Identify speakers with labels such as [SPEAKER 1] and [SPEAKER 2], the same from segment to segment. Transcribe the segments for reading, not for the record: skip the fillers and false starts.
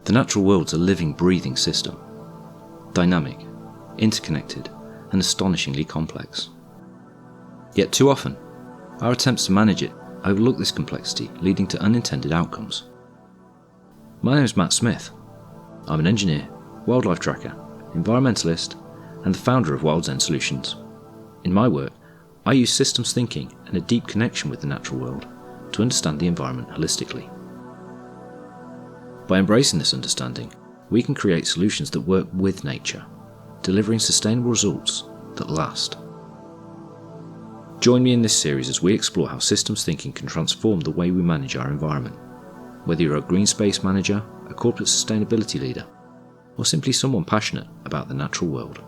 [SPEAKER 1] The natural world's a living, breathing system. Dynamic, interconnected, and astonishingly complex. Yet too often, our attempts to manage it overlook this complexity, leading to unintended outcomes. My name is Matt Smith. I'm an engineer, wildlife tracker, environmentalist, and the founder of Wild's End Solutions. In my work, I use systems thinking and a deep connection with the natural world to understand the environment holistically. By embracing this understanding, we can create solutions that work with nature, delivering sustainable results that last. Join me in this series as we explore how systems thinking can transform the way we manage our environment. Whether you're a green space manager, a corporate sustainability leader, or simply someone passionate about the natural world.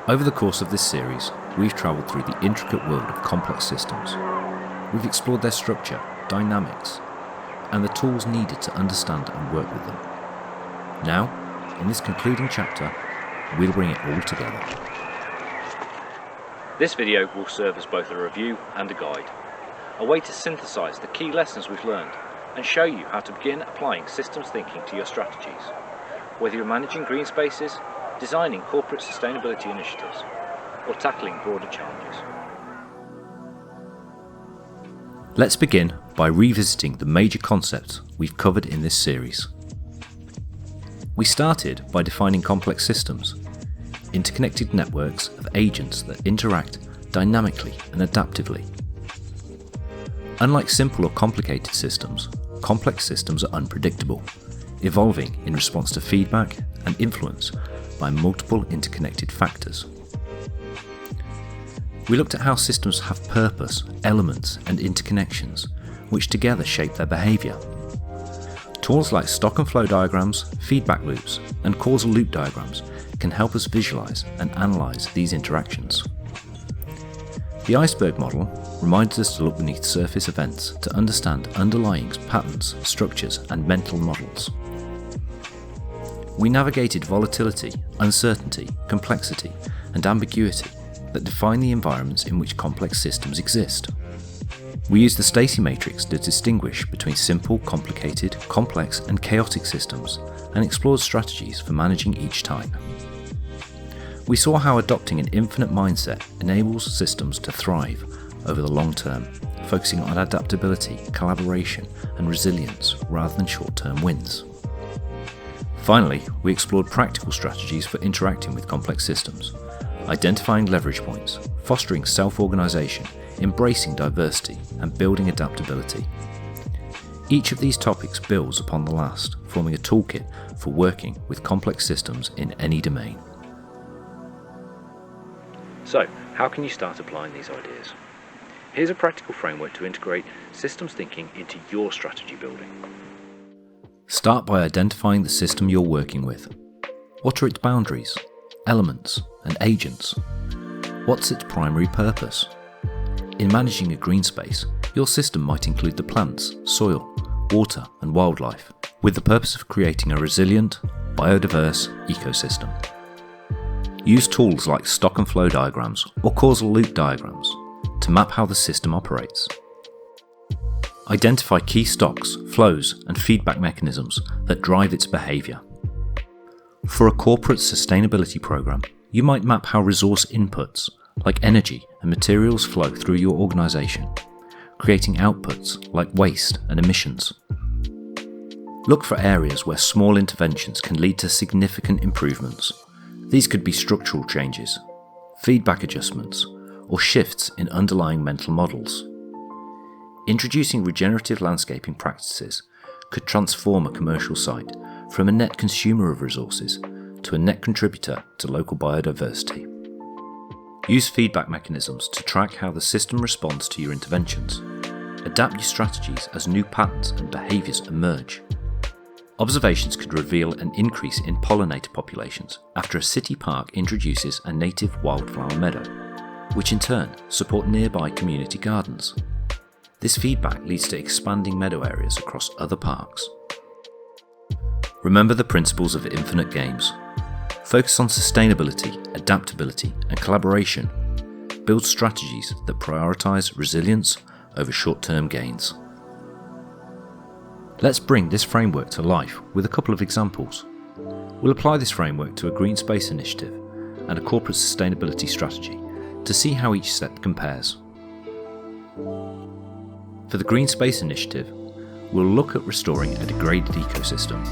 [SPEAKER 1] Over the course of this series, we've travelled through the intricate world of complex systems. We've explored their structure, dynamics, and the tools needed to understand and work with them. Now, in this concluding chapter, we'll bring it all together. This video will serve as both a review and a guide, a way to synthesise the key lessons we've learned and show you how to begin applying systems thinking to your strategies, whether you're managing green spaces, designing corporate sustainability initiatives, or tackling broader challenges. Let's begin by revisiting the major concepts we've covered in this series. We started by defining complex systems, interconnected networks of agents that interact dynamically and adaptively. Unlike simple or complicated systems, complex systems are unpredictable, evolving in response to feedback and influence by multiple interconnected factors. We looked at how systems have purpose, elements, and interconnections, which together shape their behaviour. Tools like stock and flow diagrams, feedback loops, and causal loop diagrams can help us visualise and analyse these interactions. The iceberg model reminds us to look beneath surface events to understand underlying patterns, structures, and mental models. We navigated volatility, uncertainty, complexity, and ambiguity that define the environments in which complex systems exist. We used the Stacey matrix to distinguish between simple, complicated, complex, and chaotic systems and explored strategies for managing each type. We saw how adopting an infinite mindset enables systems to thrive over the long term, focusing on adaptability, collaboration, and resilience rather than short-term wins. Finally, we explored practical strategies for interacting with complex systems, identifying leverage points, fostering self-organisation, embracing diversity, and building adaptability. Each of these topics builds upon the last, forming a toolkit for working with complex systems in any domain. So, how can you start applying these ideas? Here's a practical framework to integrate systems thinking into your strategy building. Start by identifying the system you're working with. What are its boundaries, elements, and agents? What's its primary purpose? In managing a green space, your system might include the plants, soil, water, and wildlife, with the purpose of creating a resilient, biodiverse ecosystem. Use tools like stock and flow diagrams or causal loop diagrams to map how the system operates. Identify key stocks, flows, and feedback mechanisms that drive its behaviour. For a corporate sustainability program, you might map how resource inputs, like energy and materials, flow through your organisation, creating outputs like waste and emissions. Look for areas where small interventions can lead to significant improvements. These could be structural changes, feedback adjustments, or shifts in underlying mental models. Introducing regenerative landscaping practices could transform a commercial site from a net consumer of resources to a net contributor to local biodiversity. Use feedback mechanisms to track how the system responds to your interventions. Adapt your strategies as new patterns and behaviours emerge. Observations could reveal an increase in pollinator populations after a city park introduces a native wildflower meadow, which in turn support nearby community gardens. This feedback leads to expanding meadow areas across other parks. Remember the principles of infinite games. Focus on sustainability, adaptability, and collaboration. Build strategies that prioritise resilience over short-term gains. Let's bring this framework to life with a couple of examples. We'll apply this framework to a green space initiative and a corporate sustainability strategy to see how each step compares. For the green space initiative, we'll look at restoring a degraded ecosystem.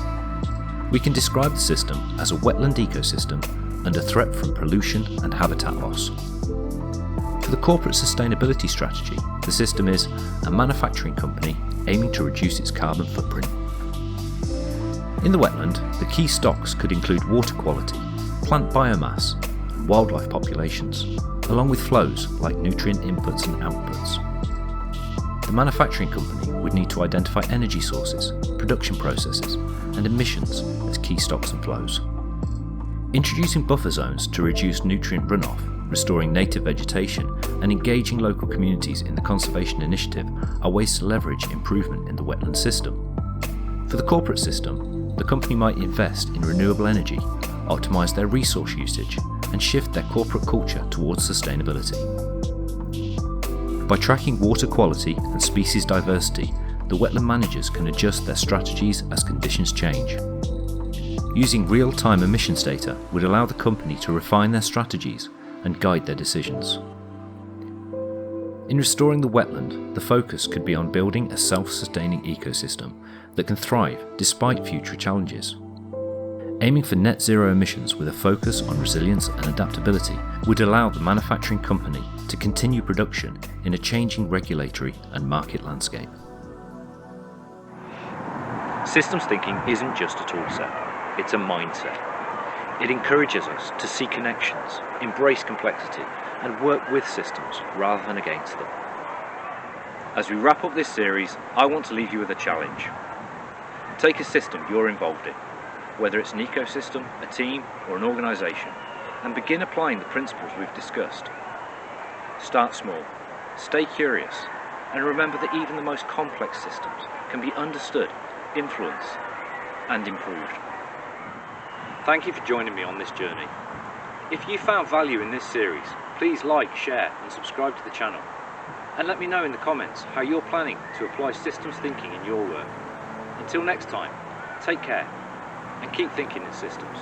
[SPEAKER 1] We can describe the system as a wetland ecosystem under threat from pollution and habitat loss. For the corporate sustainability strategy, the system is a manufacturing company aiming to reduce its carbon footprint. In the wetland, the key stocks could include water quality, plant biomass, and wildlife populations, along with flows like nutrient inputs and outputs. The manufacturing company would need to identify energy sources, production processes, and emissions as key stocks and flows. Introducing buffer zones to reduce nutrient runoff, restoring native vegetation, and engaging local communities in the conservation initiative are ways to leverage improvement in the wetland system. For the corporate system, the company might invest in renewable energy, optimise their resource usage, and shift their corporate culture towards sustainability. By tracking water quality and species diversity, the wetland managers can adjust their strategies as conditions change. Using real-time emissions data would allow the company to refine their strategies and guide their decisions. In restoring the wetland, the focus could be on building a self-sustaining ecosystem that can thrive despite future challenges. Aiming for net zero emissions with a focus on resilience and adaptability would allow the manufacturing company to continue production in a changing regulatory and market landscape. Systems thinking isn't just a tool set, it's a mindset. It encourages us to see connections, embrace complexity, and work with systems rather than against them. As we wrap up this series, I want to leave you with a challenge. Take a system you're involved in, whether it's an ecosystem, a team, or an organisation, and begin applying the principles we've discussed. Start small, stay curious, and remember that even the most complex systems can be understood, influenced, and improved. Thank you for joining me on this journey. If you found value in this series, please like, share, and subscribe to the channel. And let me know in the comments how you're planning to apply systems thinking in your work. Until next time, take care and keep thinking in systems.